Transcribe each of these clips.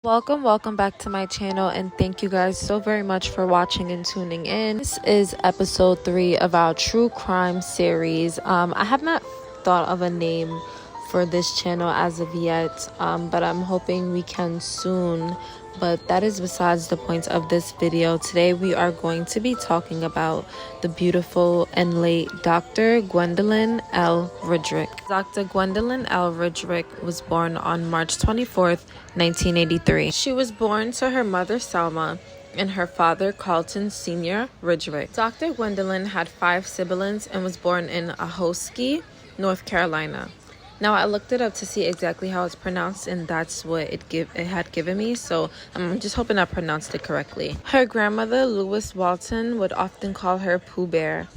Welcome back to my channel, and thank you guys so very much for watching and tuning in. This is episode 3 of our true crime series. I have not thought of a name for this channel as of yet, but I'm hoping we can soon. But that is besides the point of this video. Today we are going to be talking about the beautiful and late Dr. Gwendolyn L. Riddick. Dr. Gwendolyn L. Riddick was born on March 24th, 1983. She was born to her mother Selma and her father Carlton Sr. Riddick. Dr. Gwendolyn had 5 siblings and was born in Ahoskie, North Carolina. Now, I looked it up to see exactly how it's pronounced, and that's what it had given me, so I'm just hoping I pronounced it correctly. Her grandmother, Louis Walton, would often call her Pooh Bear.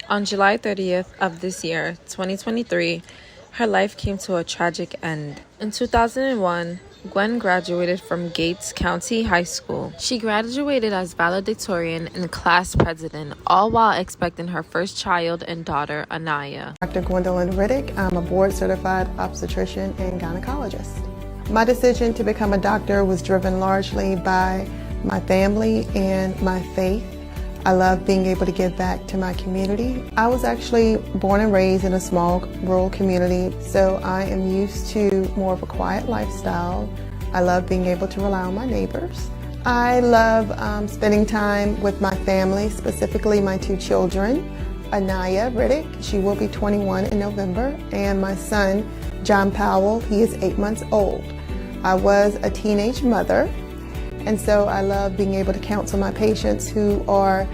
On July 30th of this year, 2023, her life came to a tragic end. In 2001, Gwen graduated from Gates County High School. She graduated as valedictorian and class president, all while expecting her first child and daughter, Anaya. Dr. GwendolynRiddick. I'm a board-certified obstetrician and gynecologist. My decision to become a doctor was driven largely by my family and my faith. I love being able to give back to my community. I was actually born and raised in a small rural community, so I am used to more of a quiet lifestyle. I love being able to rely on my neighbors. I love spending time with my family, specifically my 2 children, Anaya Riddick, she will be 21 in November, and my son, John Powell, he is 8 months old. I was a teenage mother, and so I love being able to counsel my patients who are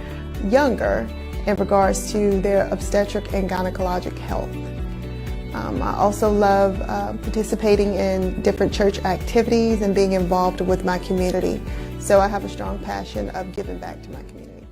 younger in regards to their obstetric and gynecologic health. I also love participating in different church activities and being involved with my community. So I have a strong passion of giving back to my community.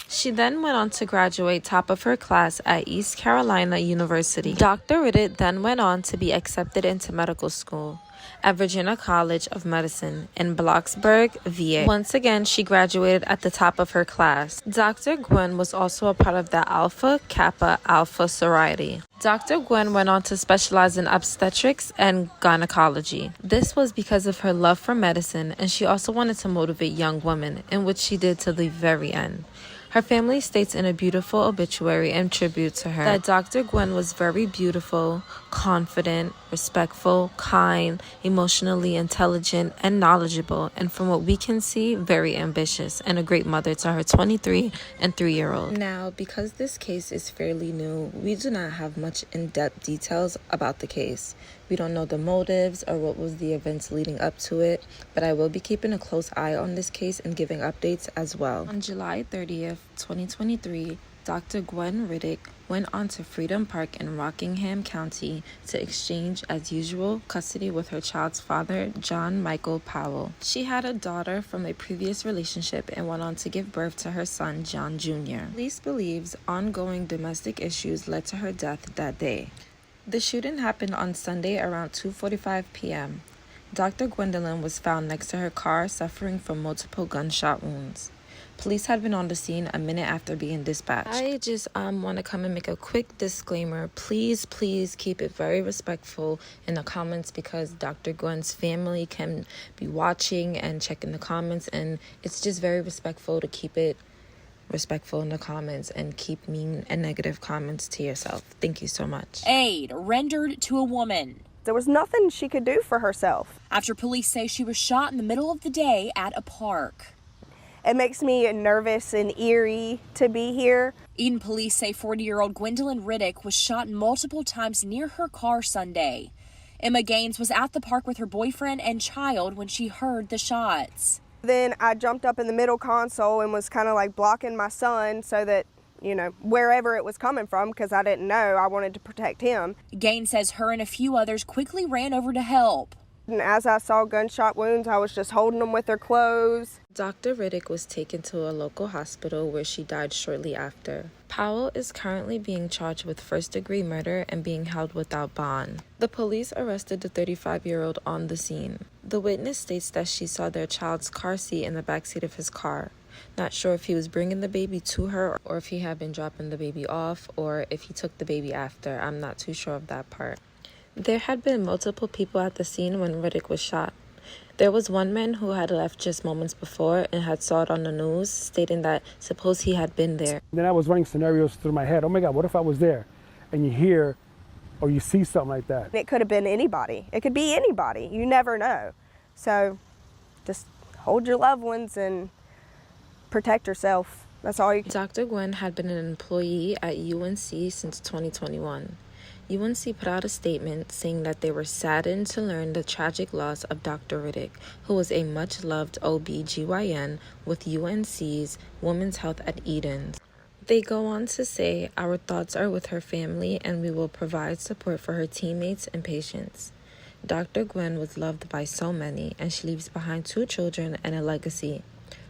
She then went on to graduate top of her class at East Carolina University. Dr. Riddick then went on to be accepted into medical school at Virginia College of Medicine in Bloxburg, VA. Once again, she graduated at the top of her class. Dr. Gwen was also a part of the Alpha Kappa Alpha sorority. Dr. Gwen went on to specialize in obstetrics and gynecology. This was because of her love for medicine, and she also wanted to motivate young women, in which she did to the very end. Her family states in a beautiful obituary and tribute to her that Dr. Gwen was very beautiful, confident, respectful, kind, emotionally intelligent, and knowledgeable, and from what we can see, very ambitious, and a great mother to her 23 and 3-year-old. Now, because this case is fairly new, we do not have much in-depth details about the case. We don't know the motives or what was the events leading up to it, but I will be keeping a close eye on this case and giving updates as well. On July 30th, 2023, Dr. Gwen Riddick went on to Freedom Park in Rockingham County to exchange, as usual, custody with her child's father, John Michael Powell. She had a daughter from a previous relationship and went on to give birth to her son, John Jr. Police believes ongoing domestic issues led to her death that day. The shooting happened on Sunday around 2:45 p.m. Dr. Gwendolyn was found next to her car suffering from multiple gunshot wounds. Police had been on the scene a minute after being dispatched. I just want to come and make a quick disclaimer. Please keep it very respectful in the comments, because Dr. Gwen's family can be watching and checking the comments, and it's just very respectful to keep it respectful in the comments and keep mean and negative comments to yourself. Thank you so much. Aid rendered to a woman. There was nothing she could do for herself. After police say she was shot in the middle of the day at a park. It makes me nervous and eerie to be here. Eden police say 40-year-old Gwendolyn Riddick was shot multiple times near her car Sunday. Emma Gaines was at the park with her boyfriend and child when she heard the shots. Then I jumped up in the middle console and was kind of like blocking my son so that, wherever it was coming from, because I didn't know, I wanted to protect him. Gaines says her and a few others quickly ran over to help. And as I saw gunshot wounds, I was just holding them with their clothes. Dr. Riddick was taken to a local hospital where she died shortly after. Powell is currently being charged with first-degree murder and being held without bond. The police arrested the 35-year-old on the scene. The witness states that she saw their child's car seat in the backseat of his car. Not sure if he was bringing the baby to her or if he had been dropping the baby off or if he took the baby after. I'm not too sure of that part. There had been multiple people at the scene when Riddick was shot. There was one man who had left just moments before and had saw it on the news, stating that suppose he had been there. Then I was running scenarios through my head. Oh my God, what if I was there? And you hear or you see something like that. It could have been anybody. It could be anybody. You never know. So just hold your loved ones and protect yourself. That's all you can. Dr. Gwen had been an employee at UNC since 2021. UNC put out a statement saying that they were saddened to learn the tragic loss of Dr. Riddick, who was a much-loved OB/GYN with UNC's Women's Health at Eden. They go on to say, "Our thoughts are with her family and we will provide support for her teammates and patients." Dr. Gwen was loved by so many, and she leaves behind 2 children and a legacy.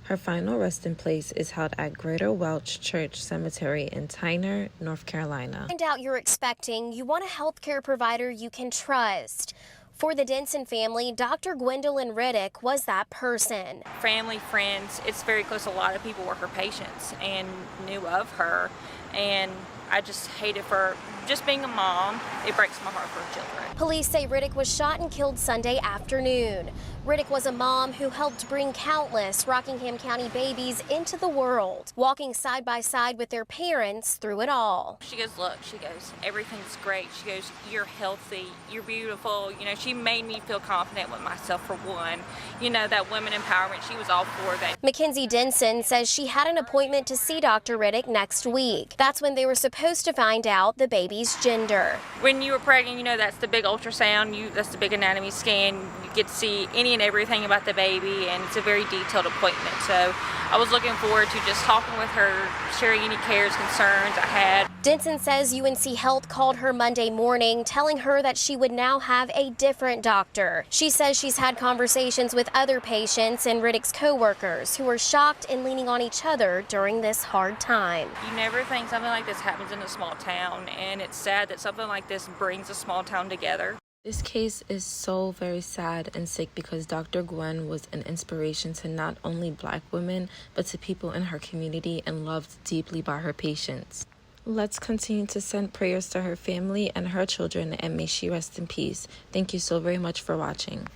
Her final resting place is held at Greater Welch Church Cemetery in Tyner, North Carolina. Find out you're expecting, you want a healthcare provider you can trust. For the Denson family, Dr. GwendolynRiddick was that person. Family, friends, it's very close. A lot of people were her patients and knew of her, and I just hate it for just being a mom. It breaks my heart for her children. Police say Riddick was shot and killed Sunday afternoon. Riddick was a mom who helped bring countless Rockingham County babies into the world, walking side by side with their parents through it all. She goes, look, she goes, everything's great. She goes, you're healthy, you're beautiful. You know, she made me feel confident with myself for one. You know, that women empowerment, she was all for that. Mackenzie Denson says she had an appointment to see Dr. Riddick next week. That's when they were supposed to find out the baby's gender. When you were pregnant, you know, that's the big ultrasound, that's the big anatomy scan. You get to see any and everything about the baby, and it's a very detailed appointment. So I was looking forward to just talking with her, sharing any cares, concerns I had. Denson says UNC Health called her Monday morning, telling her that she would now have a different doctor. She says she's had conversations with other patients and Riddick's co-workers who are shocked and leaning on each other during this hard time. You never think something like this happens in a small town, and it's sad that something like this brings a small town together. This case is so very sad and sick because Dr. Gwen was an inspiration to not only Black women, but to people in her community and loved deeply by her patients. Let's continue to send prayers to her family and her children, and may she rest in peace. Thank you so very much for watching.